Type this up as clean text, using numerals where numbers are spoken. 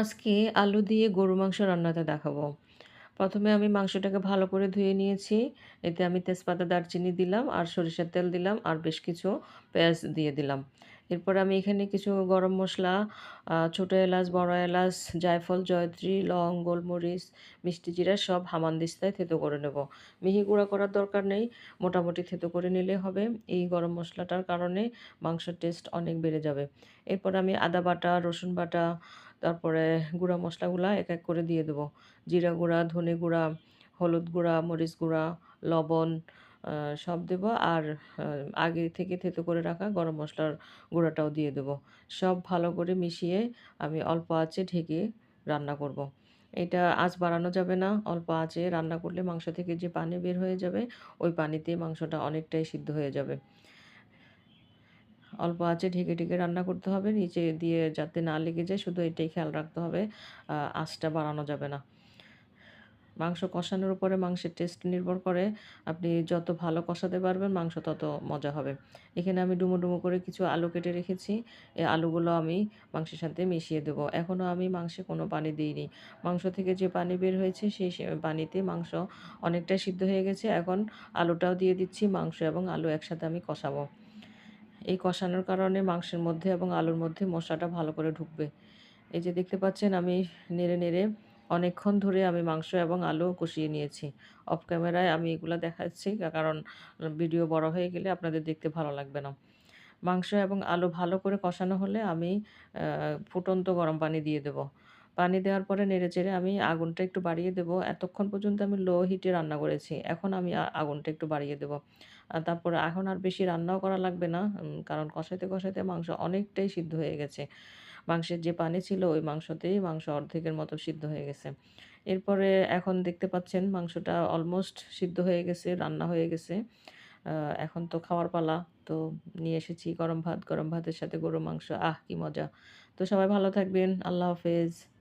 আজকে আলু দিয়ে গরু মাংস রান্নাটা দেখাবো। প্রথমে আমি মাংসটাকে ভালো করে ধুয়ে নিয়েছি। এতে আমি তেজপাতা, দারচিনি দিলাম আর সরিষার তেল দিলাম আর বেশ কিছু পেঁয়াজ দিয়ে দিলাম। এরপর আমি এখানে কিছু গরম মসলা, ছোট এলাচ, বড় এলাচ, জায়ফল, জয়ত্রী, লং, গোলমরিচ, মিষ্টি জিরা সব হামানদিস্তায় থেতো করে নেব। মিহি গুঁড়া করার দরকার নেই, মোটামুটি থেতো করে নিলে হবে। এই গরম মশলাটার কারণে মাংসের টেস্ট অনেক বেড়ে যাবে। এরপর আমি আদা বাটা, রসুন বাটা, তারপরে গুঁড়া মশলাগুলা এক এক করে দিয়ে দেবো। জিরা গুঁড়া, ধনে গুঁড়া, হলুদ গুঁড়া, মরিচ গুঁড়া, লবণ সব দেবো। আর আগে থেকে থেতো করে রাখা গরম মশলার গুঁড়াটাও দিয়ে দেবো। সব ভালো করে মিশিয়ে আমি অল্প আঁচে ঢেকে রান্না করব। এটা আঁচ বাড়ানো যাবে না, অল্প আঁচে রান্না করলে মাংস থেকে যে পানি বের হয়ে যাবে ওই পানিতেই মাংসটা অনেকটাই সিদ্ধ হয়ে যাবে। অল্প আঁচে ঢেকে ঢেকে রান্না করতে হবে, নিচে দিয়ে যাতে না লেগে যায়, শুধু এটাই খেয়াল রাখতে হবে। আঁচটা বাড়ানো যাবে না। মাংস কষানোর উপরে মাংসের টেস্ট নির্ভর করে। আপনি যত ভালো কষাতে পারবেন মাংস তত মজা হবে। এখানে আমি ডুমো ডুমো করে কিছু আলু কেটে রেখেছি। এই আলুগুলো আমি মাংসের সাথে মিশিয়ে দেবো। এখনও আমি মাংসে কোনো পানি দিইনি। মাংস থেকে যে পানি বের হয়েছে সেই পানিতে মাংস অনেকটাই সিদ্ধ হয়ে গেছে। এখন আলুটাও দিয়ে দিচ্ছি। মাংস এবং আলু একসাথে আমি কষাবো। এই কষানোর কারণে মাংসের মধ্যে এবং আলুর মধ্যে মশলাটা ভালো করে ঢুকবে। এই যে দেখতে পাচ্ছেন আমি নেড়ে নেড়ে অনেকক্ষণ ধরে আমি মাংস এবং আলু কষিয়ে নিয়েছি। অফ ক্যামেরায় আমি এগুলা দেখাচ্ছি কারণ ভিডিও বড় হয়ে গেলে আপনাদের দেখতে ভালো লাগবে না। মাংস এবং আলু ভালো করে কষানো হলে আমি ফুটন্ত গরম পানি দিয়ে দেব। পানি দেওয়ার পরে নেড়েচেড়ে আমি আগুনটা একটু বাড়িয়ে দেব। এতক্ষণ পর্যন্ত আমি লো হিটে রান্না করেছি। এখন আমি আগুনটা একটু বাড়িয়ে দেব। তারপরে এখন আর বেশি রান্নাও করা লাগবে না। কারণ কষাইতে, কষাইতে মাংস অনেকটাই সিদ্ধ হয়ে গেছে। মাংসের যে পানি ছিল ওই মাংসতেই মাংস অর্ধেকের মতো সিদ্ধ হয়ে গেছে। এরপরে এখন দেখতে পাচ্ছেন মাংসটা অলমোস্ট সিদ্ধ হয়ে গেছে, রান্না হয়ে গেছে। আ এখন তো খাওয়ার পালা। তো নিয়ে এসেছি গরম ভাত। গরম ভাতের সাথে গরুর মাংস। আহ! কি মজা! তো সবাই ভালো থাকবেন। আল্লাহ হাফেজ।